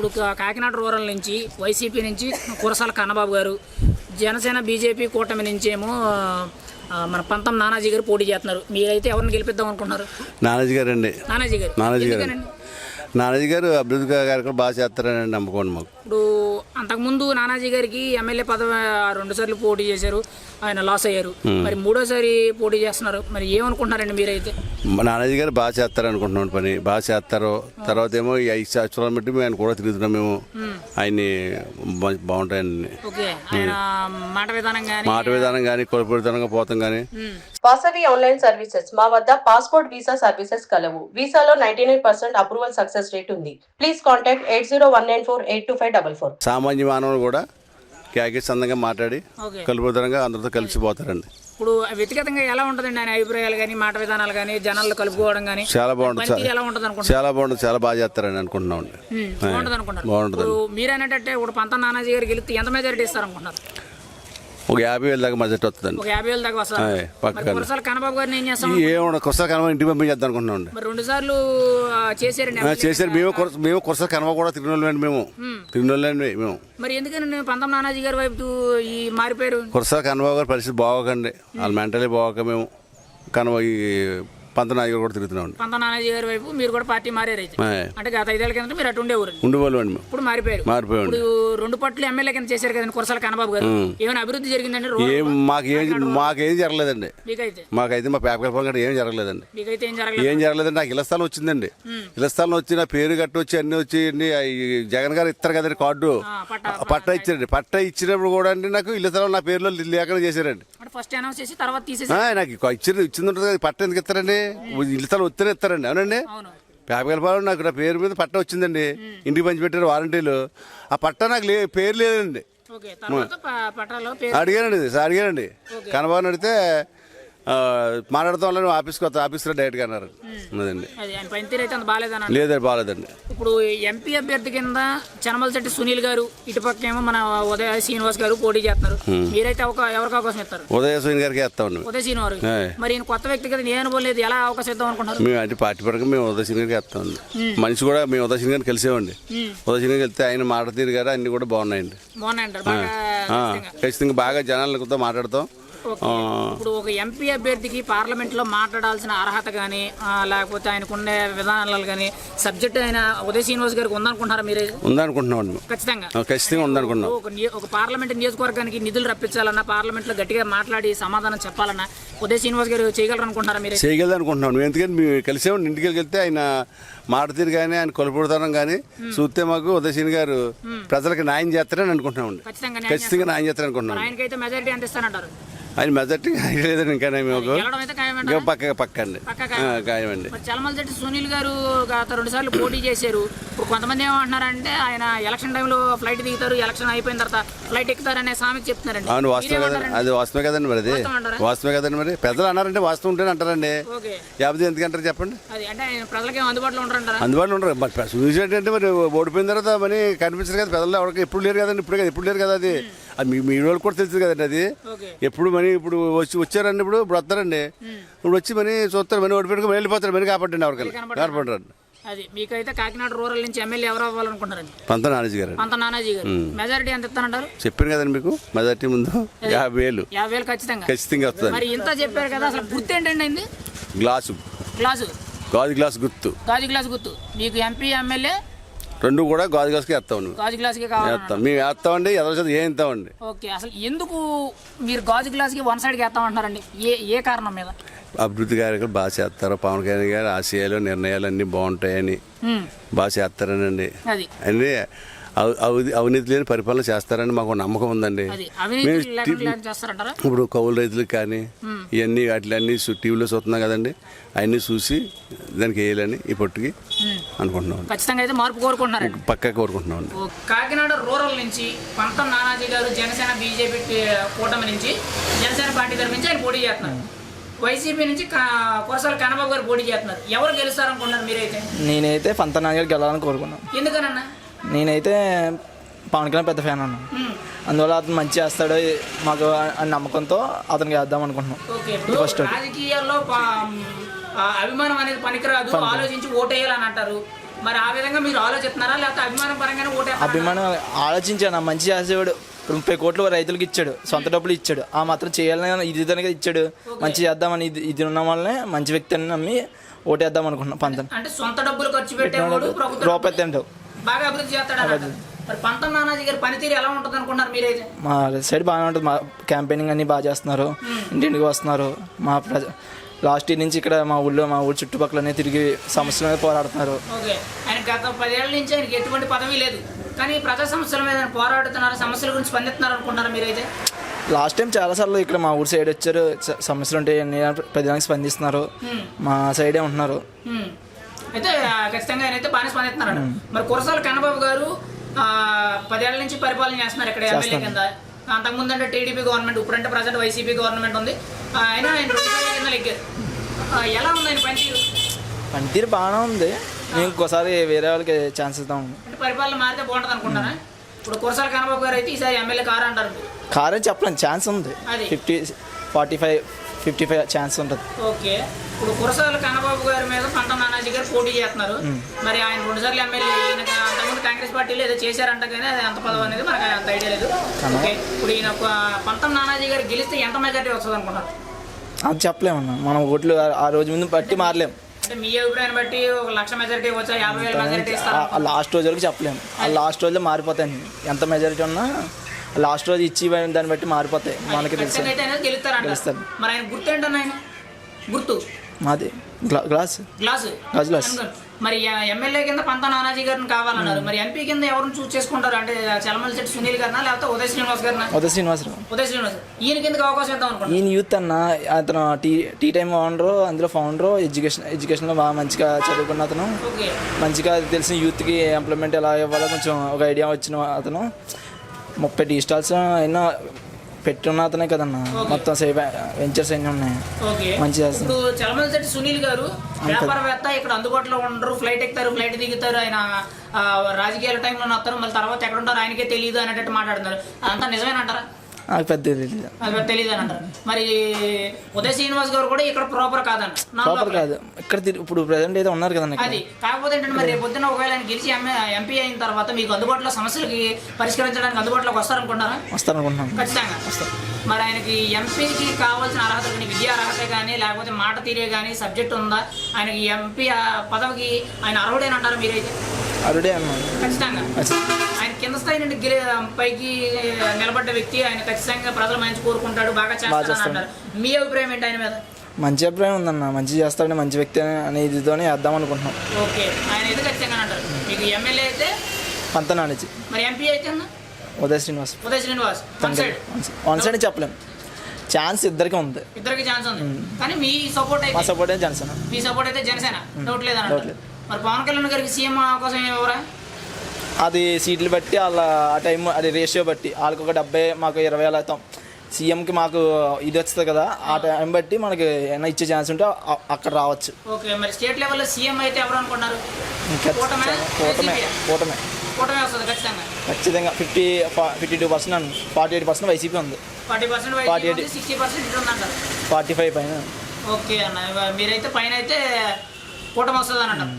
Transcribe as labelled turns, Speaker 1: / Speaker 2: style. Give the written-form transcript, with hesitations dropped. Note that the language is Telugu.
Speaker 1: ఇప్పుడు కాకినాడ రూరల్ నుంచి వైసీపీ నుంచి కురసాల కన్నబాబు గారు, జనసేన బీజేపీ కూటమి నుంచి ఏమో మన పంతం నానాజీ గారు పోటీ చేస్తున్నారు. మీరైతే ఎవరిని గెలిపిద్దాం అనుకుంటున్నారు?
Speaker 2: నానాజీ గారు అండి. నానాజీ గారు అభివృద్ధి కార్యక్రమం బాగా చేస్తారని నమ్మకం మాకు.
Speaker 1: ఇప్పుడు అంతకుముందు నానాజీ గారికి ఎమ్మెల్యే పదవి 2 సార్లు పోటీ చేశారు, ఆయన లాస్ అయ్యారు. మరి 3ఓసారి పోటీ చేస్తున్నారు. మరి ఏమనుకుంటున్నారండి మీరైతే?
Speaker 2: నానాజీ గారు బాగా చేస్తారు అనుకుంటున్నాం. పని బాగా చేస్తారు. తర్వాత ఏమో ఈ 5 సంవత్సరాల బట్టి మేము ఆయన కూడా తిరుగుతున్నాం. మేము ఆయన్ని బాగుంటాయండి.
Speaker 1: మాట విధానం
Speaker 2: కానీ కొలపడితనంగా పోతాం కానీ.
Speaker 3: వాసవి ఆన్లైన్ సర్వీసెస్ మా వద్ద పాస్పోర్ట్ వీసా సర్వీసెస్ కలవు. వీసాలో 99% అప్రూవల్ సక్సెస్ రేట్ ఉంది. Please contact 8019482544.
Speaker 2: సామాన్య మానవులు కూడా క్యాకెట్స్ అందంగా మాట్లాడి కలుపుతనంగా అందరితో కలిసిపోతారండి.
Speaker 1: ఇప్పుడు వ్యక్తిగతంగా ఎలా ఉంటుందండి ఆయన అభిప్రాయాలు కానీ మాట విధానాలు కానీ జనాలు కలుపుకోవడం కానీ?
Speaker 2: చాలా బాగుంటుంది. చాలా బాగుంటుంది. చాలా బాగా చేస్తారని అనుకుంటున్నాం. బాగుంటుంది.
Speaker 1: మీరు అనేటట్టే ఇప్పుడు పంతం నానాజీ గారికి వెళ్తే ఎంత మెజారిటీ ఇస్తారనుకుంటున్నారు?
Speaker 2: ఒక 50,000 దాకా బడ్జెట్ వస్తుందండి.
Speaker 1: 50,000 దాకా వస్తుంది. కురసాల కన్నబాబు గారిని ఏం చేస్తాం?
Speaker 2: కురసాల కన్నబాబు ఇంటికి పంపించేద్దాం అనుకుంటున్నాం.
Speaker 1: 2 సార్లు
Speaker 2: చేశారు. మేము కురసాల కన్నబాబు కూడా తిరిగినోళ్ళండి. మేము
Speaker 1: మరి ఎందుకని పంతం నానాజీ గారి వైపు ఈ మారిపోయారు?
Speaker 2: కురసాల కన్నబాబు గారి పరిస్థితి బాగోకండి. వాళ్ళు మెంటలీ బాగోక మేము ఈ పంత నాయకు కూడా తిరుగుతున్నాం.
Speaker 1: పంత నానాజీ గారి వైపు మీరు కూడా పార్టీ మారారు అయితే? అంటే గత 5 ఏళ్ల కింద మీరు అటు ఉండేవాళ్ళు అండి. ఇప్పుడు మారిపోయారు. ఇప్పుడు 2 పట్లు ఎమ్మెల్యే కింద చేశారు కదండి కురసాల కన్నబాబు గారు. ఏమైనా అభివృద్ధి జరిగిందండి?
Speaker 2: మాకేం జరగలేదండి. మాకైతే మా పేపర్ కూడా ఏం జరగలేదండి. ఏం జరగలేదండి. నాకు ఇళ్ల స్థలం వచ్చిందండి. ఇళ్ల స్థలం వచ్చి నా పేరు కట్టి వచ్చి అన్ని వచ్చి జగన్ గారు ఇస్తారు కదండి కార్డు, పట్టా ఇచ్చారండి. పట్టా ఇచ్చినప్పుడు కూడా అండి నాకు ఇళ్ల స్థలం నా పేరులో లేకుండా చేశారండి. నాకు ఇచ్చింది ఉంటుంది కదా, పట్ట ఎందుకు ఇస్తారండి? ఇల్లు స్థలం వస్తేనే ఇస్తారండి. అవునండి. పేపకలపాలెం నాకు నా పేరు మీద పట్ట వచ్చిందండి. ఇంటికి పంచి పెట్టారు వారంటీలు. ఆ పట్ట నాకు పేరు లేదండి. అడిగానండి కనబాబుని అడిగితే మాట్లాడుతాం ఆఫీస్కి వస్తా, ఆఫీస్లో డైరెక్ట్గా అన్నారు. అదండి. లేదండి, బాగాలేదండి.
Speaker 1: ఇప్పుడు ఎంపీ అభ్యర్థి కింద చనమలశెట్టి సునీల్ గారు, ఇటుపక్క ఏమో మన ఉదయ శ్రీనివాస్ గారు పోటీ చేస్తున్నారు. మీరైతే ఎవరికి అవకాశం ఇస్తారు?
Speaker 2: ఉదయ శ్రీనివాస్ గారికి వేస్తామండి.
Speaker 1: ఉదయ శ్రీనివాస్ మరి ఈయన కొత్త వ్యక్తి కదా, ఏ అనుభవం లేదు, ఎలా అవకాశం ఇద్దాం అనుకుంటున్నారు?
Speaker 2: మేము అంటే పార్టీ పరంగా మేము ఉదయ శ్రీనివాస్ గారికి వేస్తామండి. మనిషి కూడా మేము ఉదయ శ్రీనివాస్ గారిని కలిసేవండి. ఉదయ శ్రీనివాస్ వెళ్తే ఆయన మాట తీరు గారు అన్ని కూడా బాగున్నాయండి. ఖచ్చితంగా బాగా జనాలతో మాట్లాడతాం.
Speaker 1: ఇప్పుడు ఒక ఎంపీ అభ్యర్థికి పార్లమెంట్ లో మాట్లాడాల్సిన అర్హత గానీ లేకపోతే ఆయనకున్న విధానాలు గానీ సబ్జెక్ట్ అయిన ఉదయ శ్రీనివాస్ గారికి ఉందనుకుంటున్నారా? మీరే
Speaker 2: ఉందనుకుంటున్నాం. ఖచ్చితంగా ఉందనుకుంటున్నాం.
Speaker 1: ఒక పార్లమెంట్ నియోజకవర్గానికి నిధులు రప్పించాలన్నా, పార్లమెంట్ లో గట్టిగా మాట్లాడి సమాధానం చెప్పాలన్నా ఉదయ శ్రీనివాస్ గారు చేయగలరు అనుకుంటున్నారా? మీరు
Speaker 2: చేయగలరు అనుకుంటున్నాం. ఎందుకంటే మేము కలిసేవాడి ఇంటికి వెళ్తే ఆయన మాట తీరు కానీ ఆయన కొలుపుడతనం కానీ చూస్తే మాకు ఉదయ శ్రీని గారు ప్రజలకు న్యాయం చేస్తారని అనుకుంటున్నాం. ఖచ్చితంగా న్యాయం చేస్తారని అనుకుంటున్నాం.
Speaker 1: ఆయనకైతే మెజారిటీ ఎంత ఇస్తానంటారు?
Speaker 2: ఆయన మెజార్టీ లేదండి. ఇంకా మేము పక్క అండి ఖాయమండి.
Speaker 1: చలమలశెట్టి సునీల్ గారు గత 2 సార్లు పోటీ చేశారు. ఇప్పుడు కొంతమంది ఏమంటున్నారంటే ఆయన ఎలక్షన్ టైంలో ఫ్లైట్ దిగుతారు, ఎలక్షన్ అయిపోయిన తర్వాత ఫ్లైట్ ఎక్కుతారనే సామెత చెప్తున్నారండి.
Speaker 2: అవును, వాస్తవం కదండి. అది వాస్తవే కదండి. మరి అది వాస్తవే కదండి. మరి పెద్దలు అన్నారంటే వాస్తవం ఉంటేనే అంటారండి. యాభై ఎందుకంటారు చెప్పండి?
Speaker 1: ప్రజలకి అందుబాటులో ఉంటారంటారా?
Speaker 2: అందుబాటులో ఉంటారు. మరి చూసేటంటే మరి ఓడిపోయిన తర్వాత మరి కనిపించదు కదా పెద్దలు. ఎవరికి ఎప్పుడు లేరు కదండి. ఇప్పుడు లేరు కదా. అది మీ వాళ్ళు కూడా తెలుసు కదండి. అది ఎప్పుడు మరి ఇప్పుడు వచ్చారండి. ఇప్పుడు వస్తారండి. ఇప్పుడు వచ్చి మరి చూస్తారు, మరి ఓడిపోయి వెళ్ళిపోతారు. మరి కాపాడండి ఎవరికైనా కాపాడండి.
Speaker 1: అది మీకైతే కాకినాడ రూరల్ నుంచి ఎమ్మెల్యే ఎవరు అవ్వాలనుకుంటారండి?
Speaker 2: పంత నానాజీ గారు.
Speaker 1: మెజారిటీ ఎంత ఇస్తానంటారు?
Speaker 2: చెప్పాను కదండి మీకు. మెజారిటీ ముందు
Speaker 1: 50,000 ఖచ్చితంగా
Speaker 2: వస్తుంది.
Speaker 1: మరి ఇంత చెప్పారు కదా, అసలు గుర్తు ఏంటండి?
Speaker 2: గాజు గ్లాసు గుర్తు.
Speaker 1: మీకు ఎంపీ ఎమ్మెల్యే
Speaker 2: 2 కూడా గాజు గ్లాస్కి వేస్తాం. మేము వేస్తామండి. ఎదరు ఏం ఇస్తామండి.
Speaker 1: ఓకే, అసలు ఎందుకు మీరు గాజు గ్లాస్కి 1 సైడ్కి వేస్తామంటున్నారండి? ఏ కారణం మీద?
Speaker 2: అభివృద్ధి కార్యక్రమాలు బాగా చేస్తారు. పవన్ కళ్యాణ్ గారు ఆశయాలు నిర్ణయాలు అన్ని బాగుంటాయని బాగా చేస్తారనండి. అన్ని అవినీతి లేని పరిపాలన చేస్తారని మాకు నమ్మకం ఉందండి. ఇప్పుడు కౌలు రైతులకు కానీ ఇవన్నీ వాటిలన్నీ టీవీలో చూస్తున్నాం కదండి. అవన్నీ చూసి దానికి వేయాలని ఈ పొట్టుకి అనుకుంటున్నాం.
Speaker 1: ఖచ్చితంగా అయితే మార్పు కోరుకుంటున్నారు.
Speaker 2: పక్కా కోరుకుంటున్నాం.
Speaker 1: కాకినాడ రూరల్ నుంచి పంతం నానాజీ గారు జనసేన బీజేపీ కూటమి నుంచి జనసేన పార్టీ తరఫు నుంచి ఆయన పోటీ చేస్తున్నారు. వైసీపీ నుంచి కురసాల కన్నబాబు గారు పోటీ చేస్తున్నారు. ఎవరు గెలుస్తారనుకుంటున్నారు మీరైతే?
Speaker 4: నేనైతే పంతం నానాజీ గారు గెలవాలని కోరుకున్నాను.
Speaker 1: ఎందుకనన్నా?
Speaker 4: నేనైతే పవన్ కళ్యాణ్ పెద్ద ఫ్యాన్ అన్నా. అందువల్ల అతను మంచి చేస్తాడు మాకు నమ్మకంతో అతనికి వేద్దాం అనుకుంటున్నాం.
Speaker 1: రాజకీయాల్లో అభిమానం అనేది పనికిరాదు, ఆలోచించి ఓటేయాలని అంటారు. మరి ఆ విధంగా మీరు ఆలోచిస్తున్నారా లేకపోతే అభిమానం పరంగానే ఓటేస్తారా?
Speaker 4: అభిమానం ఆలోచించాను, మంచి చేసేవాడు. 30 కోట్లు రైతులకు ఇచ్చాడు, సొంత డబ్బులు ఇచ్చాడు, ఆ మాత్రం చేయాలని ఇది దానిగా ఇచ్చాడు. మంచి చేద్దామని ఇది ఉన్న వాళ్ళనే మంచి వ్యక్తి అని నమ్మి ఓటేద్దాం అనుకుంటున్నాం. పంతం
Speaker 1: అంటే సొంత డబ్బులు ఖర్చు పెట్టేవాడు
Speaker 4: రూపాయి తింటావు
Speaker 1: బాగా అభివృద్ధి చేస్తాడు. మరి పంతం నానాజీ గారి పనితీరు ఎలా ఉంటుంది అనుకుంటున్నారు మీరైతే?
Speaker 4: మా సైడ్ బాగానే ఉంటుంది. మా క్యాంపెయినింగ్ అన్నీ బాగా చేస్తున్నారు, ఇంటింటికి వస్తున్నారు. మా లాస్ట్ ఇయర్ నుంచి ఇక్కడ మా ఊళ్ళో చుట్టుపక్కలనే తిరిగి సమస్యల మీద పోరాడుతున్నారు.
Speaker 1: ఓకే, ఆయన గత 10 ఏళ్ల నుంచి ఆయనకి ఎటువంటి పదవి లేదు, కానీ ప్రజా సమస్యల మీద ఆయన పోరాడుతున్నారు, సమస్యల గురించి స్పందిస్తున్నారు అనుకుంటున్నారు మీరైతే?
Speaker 4: లాస్ట్ టైం చాలాసార్లు ఇక్కడ మా ఊరి సైడ్ వచ్చారు, సమస్యలు ఉంటాయి అన్ని ప్రజలకు స్పందిస్తున్నారు. మా సైడే ఉంటున్నారు.
Speaker 1: అయితే ఖచ్చితంగా ఆయన అయితే బాగానే స్పందిస్తున్నారు. మరి కురసాల కన్నబాబు గారు 10 ఏళ్ల నుంచి పరిపాలన చేస్తున్నారు ఇక్కడ ఎమ్మెల్యే కింద. అంతకుముందు అంటే టీడీపీ గవర్నమెంట్, ఇప్పుడంటే ప్రజెంట్ వైసీపీ గవర్నమెంట్ ఉంది. ఆయన 2 సార్లు కింద లెగ్గారు. ఎలా ఉంది ఆయన
Speaker 4: పనితీరు బాగానే ఉంది. మేము ఇంకోసారి వేరే వాళ్ళకి ఛాన్స్ ఇద్దాం.
Speaker 1: అంటే పరిపాలన మారితే బాగుంటుంది అనుకుంటారా? ఇప్పుడు కురసాల కన్నబాబు గారు అయితే ఈసారి ఎమ్మెల్యే కారు అంటారు.
Speaker 4: కారని చెప్పలేం, ఛాన్స్ ఉంది. 50-45 ఛాన్స్ ఉంటుంది.
Speaker 1: ఓకే, ఇప్పుడు కురసాల కన్నబాబు గారి మీద పంతం నానాజీ గారు పోటీ చేస్తున్నారు. మరి ఆయన 2 సార్లు ఎమ్మెల్యే, అంతకుముందు కాంగ్రెస్ పార్టీలో ఏదో చేశారంట, కానీ అది ఎంత పదవి అనేది మనకు అంత ఐడియా లేదు. ఓకే, ఇప్పుడు ఈయన పంతం నానాజీ గారు గెలిస్తే ఎంత మెజార్టీ వస్తుంది అనుకుంటారు?
Speaker 4: అది చెప్పలేమన్నా, మనం ఓట్లు ఆ రోజు ముందు బట్టి మారలేం.
Speaker 1: అంటే మీ అభిప్రాయం బట్టి 1,00,000 మెజారిటీ వచ్చా, 50,000 మెజారిటీ ఇస్తారా?
Speaker 4: లాస్ట్ రోజు వరకు చెప్పలేము. ఆ లాస్ట్ రోజులో మారిపోతాయి. ఎంత మెజారిటీ ఉన్నా లాస్ట్ రోజు ఇచ్చి దాన్ని బట్టి మారిపోతాయి. మనకి తెలుసు
Speaker 1: గెలుస్తారు. మరి ఆయన గుర్తు ఏంటన్నా? ఆయన గుర్తు
Speaker 4: మాది గ్లాస్.
Speaker 1: మరి ఎమ్మెల్యే కింద పంతం నానాజీ గారిని కావాలన్నారు. మరి ఎంపీ కింద ఎవరిని చూస్ చేసుకుంటారు? అంటే చలమలశెట్టి సునీల్ గారినా లేకపోతే ఉదయ్ శ్రీనివాస్ గారినా?
Speaker 4: ఉదయ్ శ్రీనివాస్
Speaker 1: ఈయన కిందకి అవకాశం ఇద్దాం అనుకుంటున్నాను.
Speaker 4: ఈయన యూత్ అన్న, అతను టీ టైమ్ ఓనరు, అందులో ఫౌండరు, ఎడ్యుకేషన్లో బాగా మంచిగా చదువుకున్న అతను. మంచిగా తెలిసిన యూత్కి ఎంప్లాయ్మెంట్ ఎలా ఇవ్వాలో కొంచెం ఒక ఐడియా వచ్చిన అతను. 30 టీ స్టాల్స్ అయినా పెట్టున్న అతనే కదన్నా. మొత్తం వెంచర్స్ అన్నీ ఉన్నాయి, మంచి చేస్తాను.
Speaker 1: ఇప్పుడు చలమలశెట్టి సునీల్ గారు వ్యాపారవేత్త, ఇక్కడ అందుబాటులో ఉండరు, ఫ్లైట్ ఎక్కుతారు, ఫ్లైట్ దిగుతారు, ఆయన రాజకీయాల టైంలో వస్తారు, మళ్ళీ తర్వాత ఎక్కడ ఉంటారు ఆయనకే తెలియదు అనేటట్టు మాట్లాడుతున్నారు. అదంతా నిజమేనంటారా?
Speaker 4: నాకు పెద్ద
Speaker 1: తెలియదు అని అంటారు. మరి ఉదయ్ శ్రీనివాస్ గారు కూడా ఇక్కడ ప్రాపర్ కాదు.
Speaker 4: ఇక్కడ ఇప్పుడు ప్రెసెంట్ అయితే ఉన్నారు కదండి.
Speaker 1: అది కాకపోతే ఏంటంటే, మరి రేపు పొద్దున్న ఒకవేళ ఆయన గెలిచి ఎంపీ అయిన తర్వాత మీకు అందుబాటులో సమస్యలకి పరిష్కరించడానికి అందుబాటులోకి వస్తారనుకుంటారా?
Speaker 4: వస్తారనుకుంటున్నాను,
Speaker 1: ఖచ్చితంగా వస్తారు. మరి ఆయనకి ఎంపీకి కావాల్సిన అర్హత కానీ, విద్యా అర్హత కానీ, లేకపోతే మాట తీరే కానీ, సబ్జెక్ట్ ఉందా? ఆయనకి ఎంపీ పదవికి ఆయన అర్హుడేనంటారా మీరైతే?
Speaker 4: అర్హుడే అన్నాను
Speaker 1: ఖచ్చితంగా. ఆయన కింద స్థాయి నుండి పైకి నిలబడ్డ వ్యక్తి, ఆయన ఖచ్చితంగా ప్రజలు మంచి కోరుకుంటాడు, బాగా చేస్తాడు అంటారు. మీ అభిప్రాయం ఏంటి ఆయన మీద?
Speaker 4: మంచి అభిప్రాయం ఉందన్న, మంచి చేస్తాడని, మంచి వ్యక్తి అనే ఇదితోనే వేద్దాం అనుకుంటున్నాం.
Speaker 1: ఓకే, ఆయన అయితే ఖచ్చితంగా అంటారు. మీకు ఎమ్మెల్యే అయితే
Speaker 4: పంతం నానాజీ,
Speaker 1: మరి ఎంపీ అయితే
Speaker 4: ఉదయ్ శ్రీనివాస్. వన్ సైడ్ చెప్పలేం, ఛాన్స్ ఇద్దరికి ఉంది.
Speaker 1: ఇద్దరికి ఛాన్స్ ఉంది, కానీ మీ సపోర్ట్ అయితే?
Speaker 4: మా సపోర్ట్ అయితే జనసేన.
Speaker 1: మీ సపోర్ట్ అయితే జనసేన, డౌట్ లేదన్న. మరి పవన్ కళ్యాణ్ గారికి సీఎం అవకాశం ఎవరా?
Speaker 4: అది సీట్లు బట్టి వాళ్ళ ఆ టైం, అది రేషియో బట్టి. వాళ్ళకి ఒక 70, మాకు 20 అలా అవుతాం. సీఎంకి మాకు ఇది వస్తుంది కదా, ఆ టైం బట్టి మనకి ఏమైనా ఇచ్చే ఛాన్స్ ఉంటే అక్కడ రావచ్చు.
Speaker 1: ఓకే, మరి స్టేట్ లెవెల్లో సీఎం అయితే ఎవరు అనుకున్నారు? కూటమే వస్తుంది ఖచ్చితంగా. 52% 48% వైసీపీ ఉంది, 40% 60% ఇటు ఉందంటారు,
Speaker 4: 45 పైన.
Speaker 1: ఓకే అన్న, మీరైతే పైన అయితే కూటమి వస్తుంది అని అంటారు.